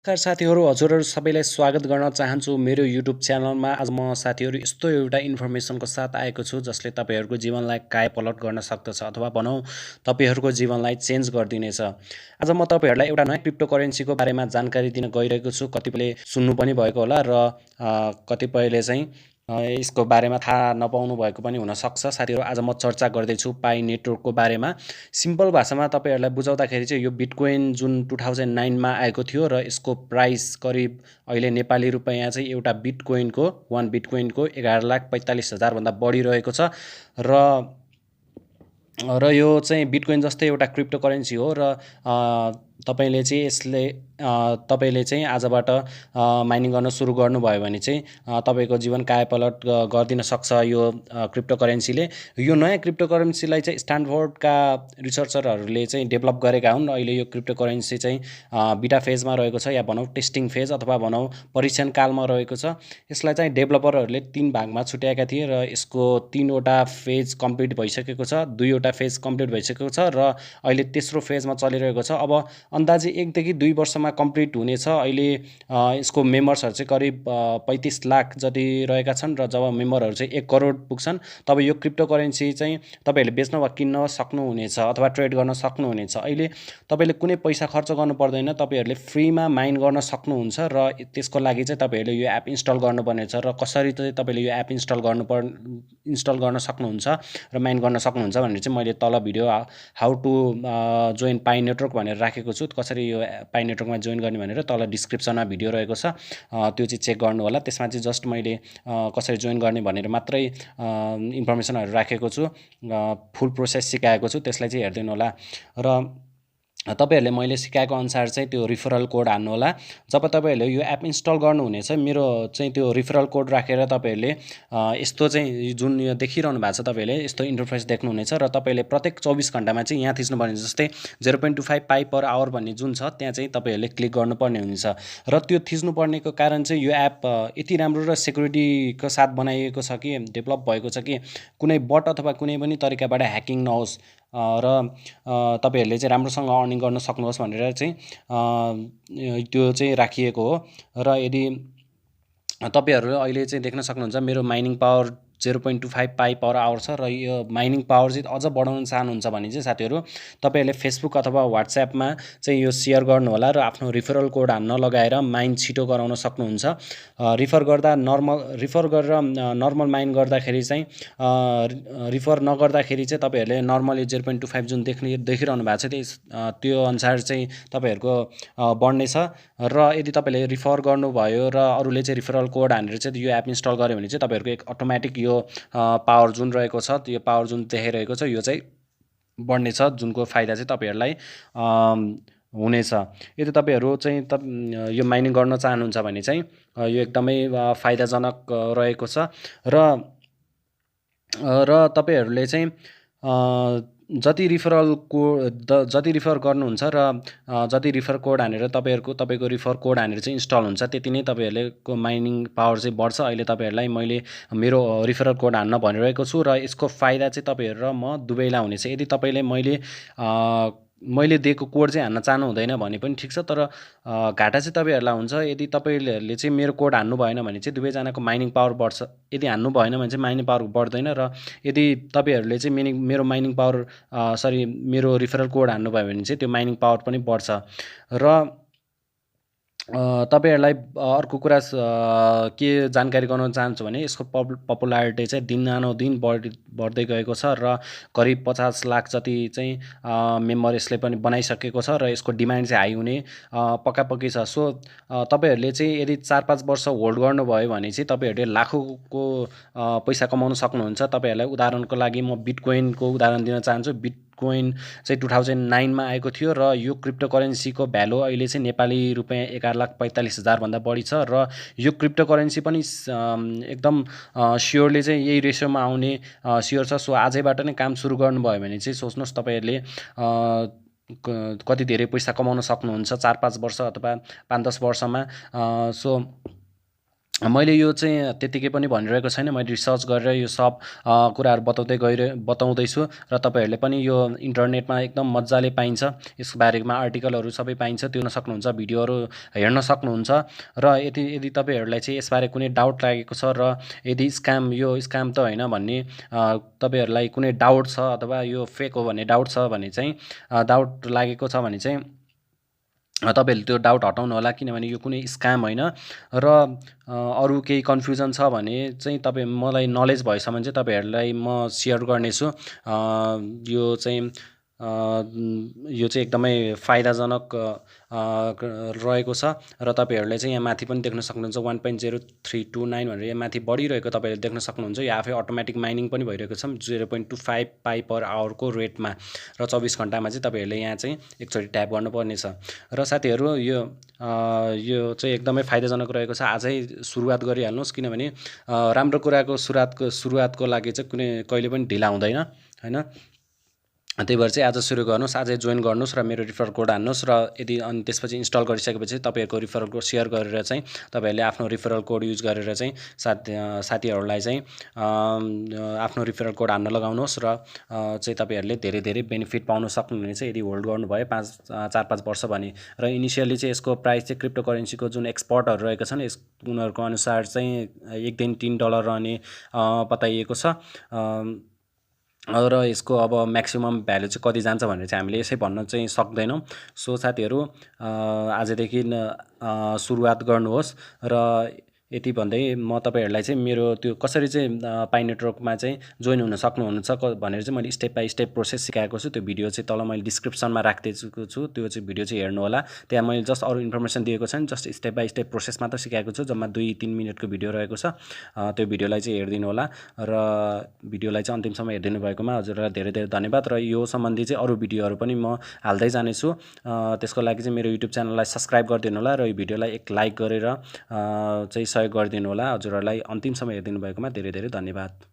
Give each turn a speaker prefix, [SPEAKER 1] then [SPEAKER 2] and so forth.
[SPEAKER 1] नमस्कार साथीहरू, हजुरहरू सबैलाई स्वागत गर्न चाहन्छु मेरो युट्युब च्यानलमा। आज म साथीहरू यस्तो एउटा इन्फर्मेसनको साथ आएको छु जसले तपाईँहरूको जीवनलाई कायापलट गर्न सक्दछ अथवा भनौँ तपाईँहरूको जीवनलाई चेन्ज गरिदिनेछ। आज म तपाईँहरूलाई एउटा नयाँ क्रिप्टो करेन्सीको बारेमा जानकारी दिन गइरहेको छु। कतिपयले सुन्नु पनि भएको होला र कतिपयले चाहिँ यसको बारेमा थाहा नपाउनु भएको पनि हुनसक्छ। साथीहरू, आज म चर्चा गर्दैछु पाई नेटवर्कको बारेमा। सिम्पल भाषामा तपाईँहरूलाई बुझाउँदाखेरि चाहिँ यो बिटकोइन जुन 2009मा आएको थियो र यसको प्राइस करिब अहिले नेपाली रुपैयाँ चाहिँ एउटा बिटकोइनको 1 बिटकोइनको 11,45,000 भन्दा बढी रहेको छ र यो चाहिँ बिटकोइन जस्तै एउटा क्रिप्टो करेन्सी हो र तपाईँले चाहिँ आजबाट माइनिङ गर्न सुरु गर्नुभयो भने चाहिँ तपाईँको जीवन कायापलट गरिदिन सक्छ यो क्रिप्टो करेन्सीले। यो नयाँ क्रिप्टो करेन्सीलाई चाहिँ स्ट्यानफोर्डका रिसर्चरहरूले चाहिँ डेभलप गरेका हुन्। अहिले यो क्रिप्टो करेन्सी चाहिँ बिटा फेजमा रहेको छ या भनौँ टेस्टिङ फेज अथवा भनौँ परीक्षण कालमा रहेको छ। यसलाई चाहिँ डेभलपरहरूले 3 भागमा छुट्याएका थिए र यसको 3वटा फेज कम्प्लिट भइसकेको छ, 2वटा फेज कम्प्लिट भइसकेको छ र अहिले तेस्रो फेजमा चलिरहेको छ। अब अन्दाजे 1 देखि 2 वर्षमा कम्प्लिट हुनेछ। अहिले यसको मेम्बर्सहरू चाहिँ करिब 35 लाख जति रहेका छन् र जब मेम्बरहरू चाहिँ 1 करोड पुग्छन् तब यो क्रिप्टो करेन्सी चाहिँ तपाईँहरूले बेच्न वा किन्न सक्नुहुनेछ अथवा ट्रेड गर्न सक्नुहुनेछ। अहिले तपाईँले कुनै पैसा खर्च गर्नु पर्दैन, तपाईँहरूले फ्रीमा माइन गर्न सक्नुहुन्छ र त्यसको लागि चाहिँ तपाईँहरूले यो एप इन्स्टल गर्नुपर्नेछ। र कसरी चाहिँ तपाईँले यो एप इन्स्टल गर्न सक्नुहुन्छ र माइन गर्न सक्नुहुन्छ भनेर चाहिँ मैले तल video how to join Pi network भनेर राखेको छु। कसरी यो पाई नेटवर्कमा जोइन गर्ने भनेर तल डिस्क्रिप्सनमा भिडियो रहेको छ, त्यो चाहिँ चेक गर्नु होला। त्यसमा चाहिँ जस्ट मैले कसरी जोइन गर्ने भनेर मात्रै इन्फर्मेसनहरू राखेको छु, फुल प्रोसेस सिकाएको छु, त्यसलाई चाहिँ हेरिदिनु होला। र तपाईँहरूले मैले सिकाएको अनुसार चाहिँ त्यो रिफरल कोड हान्नु होला। जब तपाईँहरूले यो एप इन्स्टल गर्नुहुनेछ, मेरो चाहिँ त्यो रिफरल कोड राखेर तपाईँहरूले यस्तो चाहिँ जुन यो देखिरहनु भएको छ तपाईँहरूले यस्तो इन्टरफेस देख्नुहुनेछ र तपाईँले प्रत्येक 24 घन्टामा चाहिँ यहाँ थिच्नुपर्ने, जस्तै 0.25 पाई पर आवर भन्ने जुन छ त्यहाँ चाहिँ तपाईँहरूले क्लिक गर्नुपर्ने हुनेछ। र त्यो थिच्नुपर्नेको कारण चाहिँ यो एप यति राम्रो र सेक्युरिटीको साथ बनाइएको छ कि, डेभलप भएको छ कि कुनै बट अथवा कुनै पनि तरिकाबाट ह्याकिङ नहोस् र तपाईँहरूले चाहिँ राम्रोसँग अर्निङ गर्न सक्नुहोस् भनेर चाहिँ त्यो चाहिँ राखिएको हो। र यदि तपाईँहरू अहिले चाहिँ देख्न सक्नुहुन्छ मेरो माइनिङ पावर 0.25 पाई पर आवर छ र यो माइनिङ पावर चाहिँ अझ बढाउन चाहनुहुन्छ भने चाहिँ साथीहरू तपाईँहरूले फेसबुक अथवा व्हाट्सएपमा चाहिँ यो सेयर गर्नु होला र आफ्नो रिफरल कोड हान्न लगाएर माइन छिटो गराउन सक्नुहुन्छ। रिफर गरेर नर्मल माइन गर्दाखेरि चाहिँ रिफर नगर्दाखेरि चाहिँ तपाईँहरूले नर्मली 0.25 जुन देखिरहनु भएको छ त्यो अनुसार चाहिँ तपाईँहरूको बढ्नेछ। र यदि तपाईँले रिफर गर्नुभयो र अरूले चाहिँ रिफरल कोड हानेर चाहिँ यो एप इन्स्टल गर्यो भने चाहिँ तपाईँहरूको एक अटोमेटिक यो पावर जुन रहेको छ, त्यो पावर जुन देखाइरहेको छ यो चाहिँ बढ्नेछ, जुनको फाइदा चाहिँ तपाईँहरूलाई हुनेछ। यदि तपाईँहरू चाहिँ यो माइनिङ गर्न चाहनुहुन्छ भने चाहिँ यो एकदमै फाइदाजनक रहेको छ। र तपाईँहरूले चाहिँ जति रिफर गर्नुहुन्छ र जति रिफर कोड हानेर तपाईँको रिफर कोड हानेर चाहिँ इन्स्टल हुन्छ त्यति नै तपाईँहरूको माइनिङ पावर चाहिँ बढ्छ। अहिले तपाईँहरूलाई मैले मेरो रिफरल कोड हान्न भनिरहेको छु र यसको फाइदा चाहिँ तपाईँहरू र म दुवैलाई हुनेछ। यदि तपाईँले मैले दिएको कोड चाहिँ हान्न चाहनु हुँदैन भने पनि ठिक छ, तर घाटा चाहिँ तपाईँहरूलाई हुन्छ। यदि तपाईँहरूले चाहिँ मेरो कोड हान्नु भएन भने चाहिँ दुवैजनाको माइनिङ पावर बढ्छ, यदि हान्नु भएन भने चाहिँ माइनिङ पावर बढ्दैन। र यदि तपाईँहरूले चाहिँ मेरो माइनिङ पावर मेरो रिफरल कोड हान्नुभयो भने चाहिँ त्यो माइनिङ पावर पनि बढ्छ। र तपाईँहरूलाई अर्को कुरा के जानकारी गराउन चाहन्छु भने यसको पपुलारिटी चाहिँ दिनानुदिन बढ्दै गएको छ र करिब 50 लाख जति चाहिँ मेम्बर यसले पनि बनाइसकेको छ र यसको डिमान्ड चाहिँ हाई हुने पक्कापक्की छ। सो तपाईँहरूले चाहिँ यदि 4-5 वर्ष होल्ड गर्नुभयो भने चाहिँ तपाईँहरूले लाखौँको पैसा कमाउन सक्नुहुन्छ। तपाईँहरूलाई उदाहरणको लागि म बिटकोइनको उदाहरण दिन चाहन्छु। बिटकोइन चाहिँ 2009मा आएको थियो र यो क्रिप्टो करेन्सीको भ्यालु अहिले चाहिँ नेपाली रुपैयाँ 11,45,000 भन्दा बढी छ। र यो क्रिप्टो करेन्सी पनि एकदम स्योरली चाहिँ यही रेसियोमा आउने स्योर छ। सो आजैबाट नै काम सुरु गर्नुभयो भने चाहिँ सोच्नुहोस् तपाईँहरूले कति धेरै पैसा कमाउन सक्नुहुन्छ 4-5 वर्ष अथवा 5-10 वर्षमा। सो मैले यो चाहिँ त्यत्तिकै पनि भनिरहेको छैन, मैले रिसर्च गरेर यो सब कुराहरू बताउँदैछु र तपाईँहरूले पनि यो इन्टरनेटमा एकदम मजाले पाइन्छ, यसको बारेमा आर्टिकलहरू सबै पाइन्छ, त्यो सक्नुहुन्छ, भिडियोहरू हेर्न सक्नुहुन्छ। र यदि तपाईँहरूलाई चाहिँ यसबारे कुनै डाउट लागेको छ र यदि यो स्क्याम त होइन भन्ने तपाईँहरूलाई कुनै डाउट छ अथवा यो फेक हो भन्ने डाउट छ भने चाहिँ डाउट लागेको छ भने चाहिँ तपाईँहरूले त्यो डाउट हटाउनु होला, किनभने यो कुनै स्क्याम होइन। र अरू केही कन्फ्युजन छ भने चाहिँ तपाईँ मलाई नलेज भएसम्म चाहिँ तपाईँहरूलाई म सेयर गर्नेछु। यो चाहिँ एकदमै फाइदाजनक रहेको छ र तपाईँहरूले चाहिँ यहाँ माथि पनि देख्न सक्नुहुन्छ 1.0329 भनेर यहाँ माथि बढिरहेको तपाईँहरूले देख्न सक्नुहुन्छ। यो आफै अटोमेटिक माइनिङ पनि भइरहेको छ 0.25 पाई पर आवरको रेटमा र 24 घन्टामा चाहिँ तपाईँहरूले यहाँ चाहिँ एकचोटि ट्याप गर्नुपर्नेछ। र साथीहरू यो चाहिँ एकदमै फाइदाजनक रहेको छ, आजै सुरुवात गरिहाल्नुहोस्, किनभने राम्रो कुराको सुरुवातको लागि चाहिँ कहिले पनि ढिला हुँदैन होइन। त्यही भएर चाहिँ आज सुरु गर्नुहोस्, आजै जोइन गर्नुहोस् र मेरो रिफरल कोड हान्नुहोस्। र यदि अनि त्यसपछि इन्स्टल गरिसकेपछि तपाईँहरूको रिफरल कोड सेयर गरेर चाहिँ तपाईँहरूले आफ्नो रिफरल कोड युज गरेर चाहिँ साथीहरूलाई चाहिँ आफ्नो रिफरल कोड हान्न लगाउनुहोस् र चाहिँ तपाईँहरूले धेरै धेरै बेनिफिट पाउन सक्नुहुनेछ यदि होल्ड गर्नुभयो 4-5 वर्ष भने। र इनिसियली चाहिँ यसको प्राइस चाहिँ क्रिप्टो करेन्सीको जुन एक्सपर्टहरू रहेका छन् उनीहरूको अनुसार चाहिँ एक दिन $3 रहने बताइएको छ। र यसको अब म्याक्सिमम भ्यालु चाहिँ कति जान्छ भनेर चाहिँ हामीले यसै भन्न चाहिँ सक्दैनौँ। सो साथीहरू आजदेखि सुरुवात गर्नुहोस्। र यति भन्दै म तपाईँहरूलाई चाहिँ मेरो त्यो कसरी चाहिँ पाइ नेटवर्कमा चाहिँ जोइन हुन सक्नुहुन्छ भनेर चाहिँ मैले स्टेप बाई स्टेप प्रोसेस सिकाएको छु। त्यो भिडियो चाहिँ तल मैले डिस्क्रिप्सनमा राखिदिएको छु, त्यो चाहिँ भिडियो चाहिँ हेर्नु होला। त्यहाँ मैले जस्ट अरू इन्फर्मेसन दिएको छैन, just step by step process मात्र सिकाएको छु, जम्मा 2-3 मिनटको भिडियो रहेको छ। त्यो भिडियोलाई चाहिँ हेरिदिनु होला र भिडियोलाई चाहिँ अन्तिमसम्म हेरिदिनु भएकोमा हजुरलाई धेरै धेरै धन्यवाद। र यो सम्बन्धी चाहिँ अरू भिडियोहरू पनि म हाल्दै जानेछु, त्यसको लागि चाहिँ मेरो युट्युब च्यानललाई सब्सक्राइब गरिदिनु होला र यो भिडियोलाई एक लाइक गरेर चाहिँ सहयोग गरिदिनु होला। हजुरहरूलाई अन्तिमसम्म हेरिदिनु भएकोमा धेरै धेरै धन्यवाद।